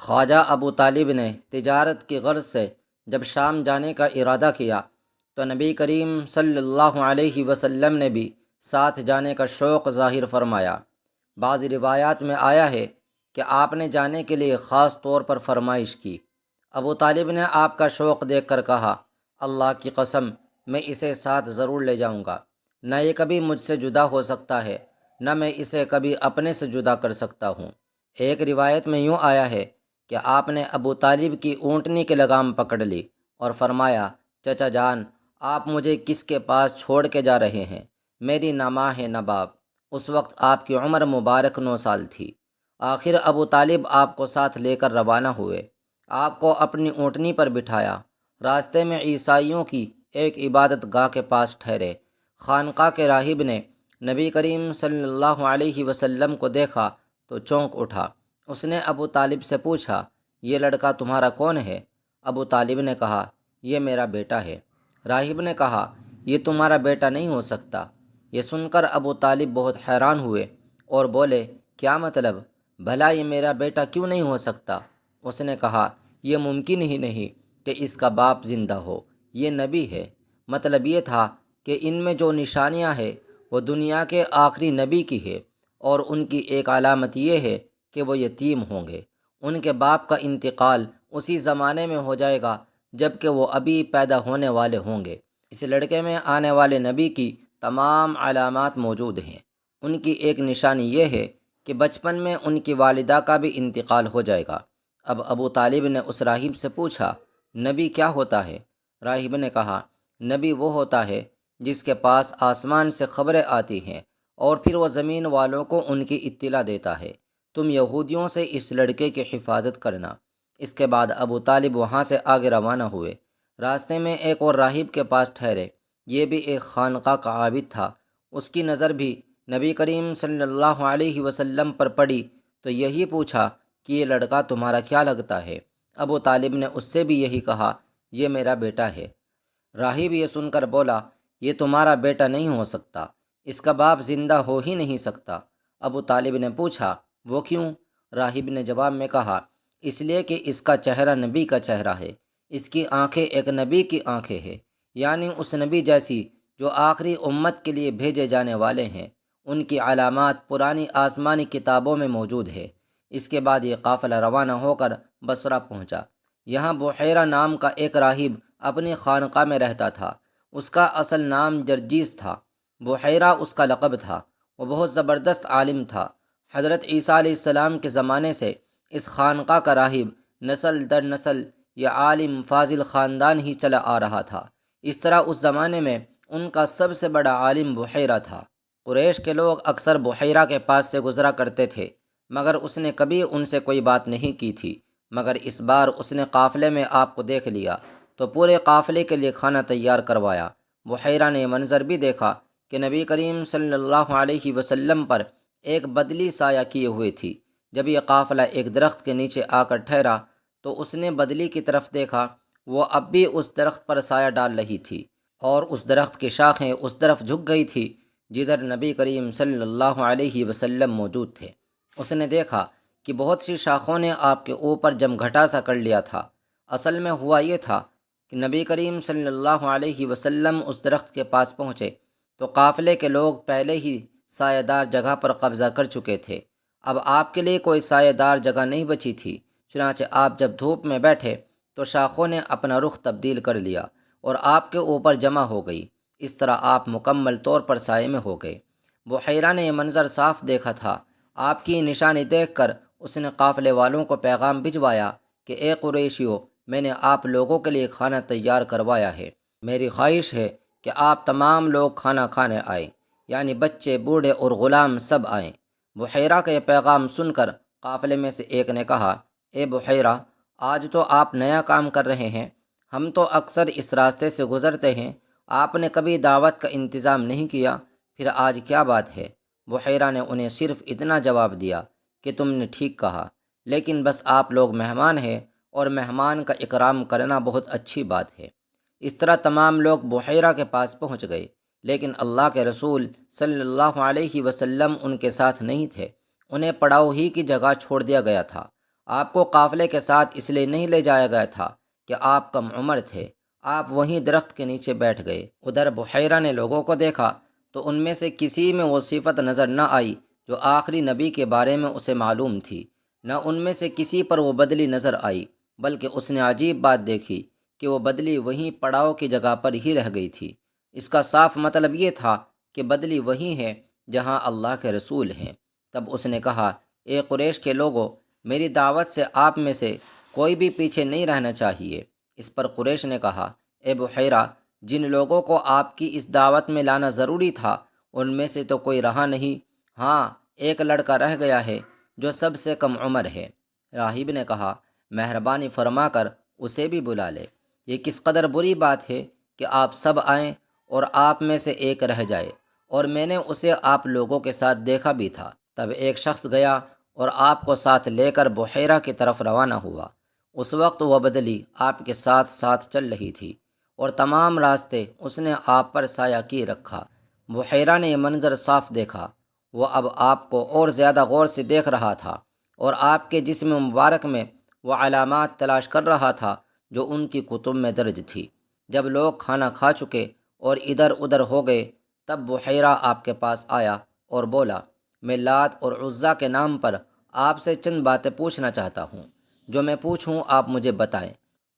خواجہ ابو طالب نے تجارت کی غرض سے جب شام جانے کا ارادہ کیا تو نبی کریم صلی اللہ علیہ وسلم نے بھی ساتھ جانے کا شوق ظاہر فرمایا۔ بعض روایات میں آیا ہے کہ آپ نے جانے کے لیے خاص طور پر فرمائش کی۔ ابو طالب نے آپ کا شوق دیکھ کر کہا، اللہ کی قسم میں اسے ساتھ ضرور لے جاؤں گا، نہ یہ کبھی مجھ سے جدا ہو سکتا ہے، نہ میں اسے کبھی اپنے سے جدا کر سکتا ہوں۔ ایک روایت میں یوں آیا ہے کہ آپ نے ابو طالب کی اونٹنی کی لگام پکڑ لی اور فرمایا، چچا جان، آپ مجھے کس کے پاس چھوڑ کے جا رہے ہیں؟ میری نہ ماں ہے نہ باپ۔ اس وقت آپ کی عمر مبارک 9 سال تھی۔ آخر ابو طالب آپ کو ساتھ لے کر روانہ ہوئے، آپ کو اپنی اونٹنی پر بٹھایا، راستے میں عیسائیوں کی ایک عبادت گاہ کے پاس ٹھہرے۔ خانقاہ کے راہب نے نبی کریم صلی اللہ علیہ وسلم کو دیکھا تو چونک اٹھا۔ اس نے ابو طالب سے پوچھا، یہ لڑکا تمہارا کون ہے؟ ابو طالب نے کہا، یہ میرا بیٹا ہے۔ راہب نے کہا، یہ تمہارا بیٹا نہیں ہو سکتا۔ یہ سن کر ابو طالب بہت حیران ہوئے اور بولے، کیا مطلب؟ بھلا یہ میرا بیٹا کیوں نہیں ہو سکتا؟ اس نے کہا، یہ ممکن ہی نہیں کہ اس کا باپ زندہ ہو، یہ نبی ہے۔ مطلب یہ تھا کہ ان میں جو نشانیاں ہیں وہ دنیا کے آخری نبی کی ہے، اور ان کی ایک علامت یہ ہے کہ وہ یتیم ہوں گے۔ ان کے باپ کا انتقال اسی زمانے میں ہو جائے گا جب کہ وہ ابھی پیدا ہونے والے ہوں گے۔ اس لڑکے میں آنے والے نبی کی تمام علامات موجود ہیں۔ ان کی ایک نشانی یہ ہے کہ بچپن میں ان کی والدہ کا بھی انتقال ہو جائے گا۔ اب ابو طالب نے اس راہب سے پوچھا، نبی کیا ہوتا ہے؟ راہب نے کہا، نبی وہ ہوتا ہے جس کے پاس آسمان سے خبریں آتی ہیں اور پھر وہ زمین والوں کو ان کی اطلاع دیتا ہے۔ تم یہودیوں سے اس لڑکے کی حفاظت کرنا۔ اس کے بعد ابو طالب وہاں سے آگے روانہ ہوئے۔ راستے میں ایک اور راہب کے پاس ٹھہرے۔ یہ بھی ایک خانقاہ کا عابد تھا۔ اس کی نظر بھی نبی کریم صلی اللہ علیہ وسلم پر پڑی تو یہی پوچھا کہ یہ لڑکا تمہارا کیا لگتا ہے؟ ابو طالب نے اس سے بھی یہی کہا، یہ میرا بیٹا ہے۔ راہب یہ سن کر بولا، یہ تمہارا بیٹا نہیں ہو سکتا، اس کا باپ زندہ ہو ہی نہیں سکتا۔ ابو طالب نے پوچھا، وہ کیوں؟ راہب نے جواب میں کہا، اس لیے کہ اس کا چہرہ نبی کا چہرہ ہے، اس کی آنکھیں ایک نبی کی آنکھیں ہیں، یعنی اس نبی جیسی جو آخری امت کے لیے بھیجے جانے والے ہیں۔ ان کی علامات پرانی آسمانی کتابوں میں موجود ہے۔ اس کے بعد یہ قافلہ روانہ ہو کر بصرہ پہنچا۔ یہاں بحیرہ نام کا ایک راہب اپنی خانقاہ میں رہتا تھا۔ اس کا اصل نام جرجیس تھا، بحیرہ اس کا لقب تھا۔ وہ بہت زبردست عالم تھا۔ حضرت عیسیٰ علیہ السلام کے زمانے سے اس خانقاہ کا راہب نسل در نسل یہ عالم فاضل خاندان ہی چلا آ رہا تھا۔ اس طرح اس زمانے میں ان کا سب سے بڑا عالم بحیرہ تھا۔ قریش کے لوگ اکثر بحیرہ کے پاس سے گزرا کرتے تھے، مگر اس نے کبھی ان سے کوئی بات نہیں کی تھی۔ مگر اس بار اس نے قافلے میں آپ کو دیکھ لیا تو پورے قافلے کے لیے کھانا تیار کروایا۔ بحیرہ نے یہ منظر بھی دیکھا کہ نبی کریم صلی اللہ علیہ وسلم پر ایک بدلی سایہ کیے ہوئے تھی۔ جب یہ قافلہ ایک درخت کے نیچے آ کر ٹھہرا تو اس نے بدلی کی طرف دیکھا، وہ اب بھی اس درخت پر سایہ ڈال رہی تھی، اور اس درخت کی شاخیں اس طرف جھک گئی تھی جدھر نبی کریم صلی اللہ علیہ وسلم موجود تھے۔ اس نے دیکھا کہ بہت سی شاخوں نے آپ کے اوپر جمگھٹا سا کر لیا تھا۔ اصل میں ہوا یہ تھا کہ نبی کریم صلی اللہ علیہ وسلم اس درخت کے پاس پہنچے تو قافلے کے لوگ پہلے ہی سایہ دار جگہ پر قبضہ کر چکے تھے۔ اب آپ کے لیے کوئی سایہ دار جگہ نہیں بچی تھی۔ چنانچہ آپ جب دھوپ میں بیٹھے تو شاخوں نے اپنا رخ تبدیل کر لیا اور آپ کے اوپر جمع ہو گئی۔ اس طرح آپ مکمل طور پر سائے میں ہو گئے۔ بحیرہ نے یہ منظر صاف دیکھا تھا۔ آپ کی نشانی دیکھ کر اس نے قافلے والوں کو پیغام بھجوایا کہ اے قریشیو، میں نے آپ لوگوں کے لیے کھانا تیار کروایا ہے۔ میری خواہش ہے کہ آپ تمام لوگ کھانا کھانے آئیں، یعنی بچے، بوڑھے اور غلام سب آئیں۔ بحیرہ کا یہ پیغام سن کر قافلے میں سے ایک نے کہا، اے بحیرہ، آج تو آپ نیا کام کر رہے ہیں، ہم تو اکثر اس راستے سے گزرتے ہیں، آپ نے کبھی دعوت کا انتظام نہیں کیا، پھر آج کیا بات ہے؟ بحیرہ نے انہیں صرف اتنا جواب دیا کہ تم نے ٹھیک کہا، لیکن بس آپ لوگ مہمان ہیں اور مہمان کا اکرام کرنا بہت اچھی بات ہے۔ اس طرح تمام لوگ بحیرہ کے پاس پہنچ گئے، لیکن اللہ کے رسول صلی اللہ علیہ وسلم ان کے ساتھ نہیں تھے۔ انہیں پڑاؤ ہی کی جگہ چھوڑ دیا گیا تھا۔ آپ کو قافلے کے ساتھ اس لیے نہیں لے جایا گیا تھا کہ آپ کم عمر تھے، آپ وہیں درخت کے نیچے بیٹھ گئے۔ ادھر بحیرہ نے لوگوں کو دیکھا تو ان میں سے کسی میں وہ صفت نظر نہ آئی جو آخری نبی کے بارے میں اسے معلوم تھی، نہ ان میں سے کسی پر وہ بدلی نظر آئی، بلکہ اس نے عجیب بات دیکھی کہ وہ بدلی وہیں پڑاؤ کی جگہ پر ہی رہ گئی تھی۔ اس کا صاف مطلب یہ تھا کہ بدلی وہی ہے جہاں اللہ کے رسول ہیں۔ تب اس نے کہا، اے قریش کے لوگوں، میری دعوت سے آپ میں سے کوئی بھی پیچھے نہیں رہنا چاہیے۔ اس پر قریش نے کہا، اے بحیرہ، جن لوگوں کو آپ کی اس دعوت میں لانا ضروری تھا ان میں سے تو کوئی رہا نہیں، ہاں ایک لڑکا رہ گیا ہے جو سب سے کم عمر ہے۔ راہب نے کہا، مہربانی فرما کر اسے بھی بلا لے۔ یہ کس قدر بری بات ہے کہ آپ سب آئیں اور آپ میں سے ایک رہ جائے، اور میں نے اسے آپ لوگوں کے ساتھ دیکھا بھی تھا۔ تب ایک شخص گیا اور آپ کو ساتھ لے کر بحیرہ کی طرف روانہ ہوا۔ اس وقت وہ بدلی آپ کے ساتھ ساتھ چل رہی تھی اور تمام راستے اس نے آپ پر سایہ کی رکھا۔ بحیرہ نے یہ منظر صاف دیکھا، وہ اب آپ کو اور زیادہ غور سے دیکھ رہا تھا اور آپ کے جسم مبارک میں وہ علامات تلاش کر رہا تھا جو ان کی کتب میں درج تھی۔ جب لوگ کھانا کھا چکے اور ادھر ادھر ہو گئے تب بحیرہ آپ کے پاس آیا اور بولا، میں لات اور عزیٰ کے نام پر آپ سے چند باتیں پوچھنا چاہتا ہوں، جو میں پوچھوں آپ مجھے بتائیں۔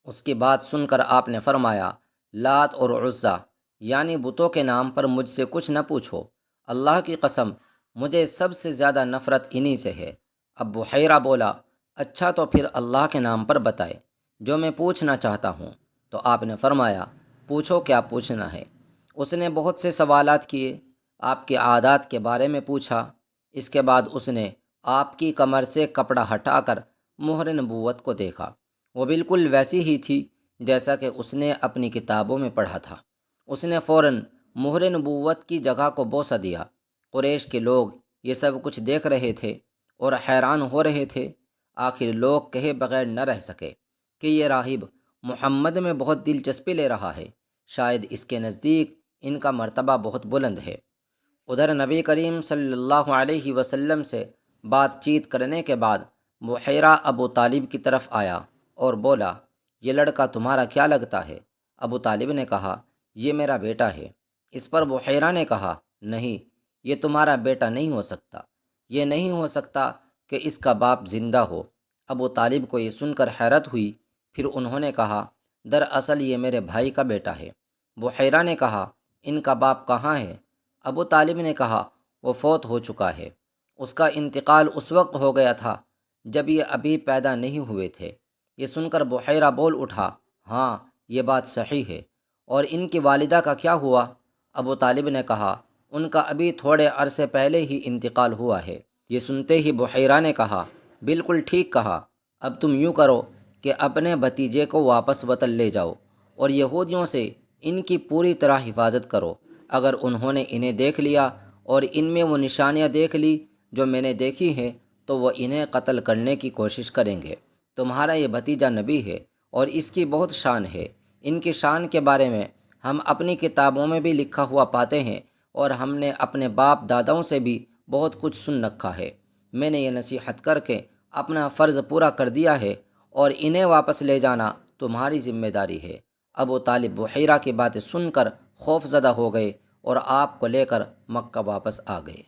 اس کی بات سن کر آپ نے فرمایا، لات اور عزیٰ یعنی بتوں کے نام پر مجھ سے کچھ نہ پوچھو، اللہ کی قسم مجھے سب سے زیادہ نفرت انہی سے ہے۔ اب بحیرہ بولا، اچھا تو پھر اللہ کے نام پر بتائے جو میں پوچھنا چاہتا ہوں۔ تو آپ نے فرمایا، پوچھو کیا پوچھنا ہے۔ اس نے بہت سے سوالات کیے، آپ کے عادات کے بارے میں پوچھا۔ اس کے بعد اس نے آپ کی کمر سے کپڑا ہٹا کر مہر نبوت کو دیکھا، وہ بالکل ویسی ہی تھی جیسا کہ اس نے اپنی کتابوں میں پڑھا تھا۔ اس نے فوراً مہر نبوت کی جگہ کو بوسہ دیا۔ قریش کے لوگ یہ سب کچھ دیکھ رہے تھے اور حیران ہو رہے تھے۔ آخر لوگ کہے بغیر نہ رہ سکے کہ یہ راہب محمد میں بہت دلچسپی لے رہا ہے، شاید اس کے نزدیک ان کا مرتبہ بہت بلند ہے۔ ادھر نبی کریم صلی اللہ علیہ وسلم سے بات چیت کرنے کے بعد بحیرہ ابو طالب کی طرف آیا اور بولا، یہ لڑکا تمہارا کیا لگتا ہے؟ ابو طالب نے کہا، یہ میرا بیٹا ہے۔ اس پر بحیرہ نے کہا، نہیں، یہ تمہارا بیٹا نہیں ہو سکتا، یہ نہیں ہو سکتا کہ اس کا باپ زندہ ہو۔ ابو طالب کو یہ سن کر حیرت ہوئی، پھر انہوں نے کہا، دراصل یہ میرے بھائی کا بیٹا ہے۔ بحیرہ نے کہا، ان کا باپ کہاں ہے؟ ابو طالب نے کہا، وہ فوت ہو چکا ہے، اس کا انتقال اس وقت ہو گیا تھا جب یہ ابھی پیدا نہیں ہوئے تھے۔ یہ سن کر بحیرہ بول اٹھا، ہاں یہ بات صحیح ہے، اور ان کی والدہ کا کیا ہوا؟ ابو طالب نے کہا، ان کا ابھی تھوڑے عرصے پہلے ہی انتقال ہوا ہے۔ یہ سنتے ہی بحیرہ نے کہا، بالکل ٹھیک کہا، اب تم یوں کرو کہ اپنے بھتیجے کو واپس وطن لے جاؤ اور یہودیوں سے ان کی پوری طرح حفاظت کرو۔ اگر انہوں نے انہیں دیکھ لیا اور ان میں وہ نشانیاں دیکھ لی جو میں نے دیکھی ہیں تو وہ انہیں قتل کرنے کی کوشش کریں گے۔ تمہارا یہ بھتیجا نبی ہے اور اس کی بہت شان ہے۔ ان کی شان کے بارے میں ہم اپنی کتابوں میں بھی لکھا ہوا پاتے ہیں اور ہم نے اپنے باپ داداؤں سے بھی بہت کچھ سن رکھا ہے۔ میں نے یہ نصیحت کر کے اپنا فرض پورا کر دیا ہے اور انہیں واپس لے جانا تمہاری ذمہ داری ہے۔ ابو طالب بحیرہ کی باتیں سن کر خوف زدہ ہو گئے اور آپ کو لے کر مکہ واپس آ گئے۔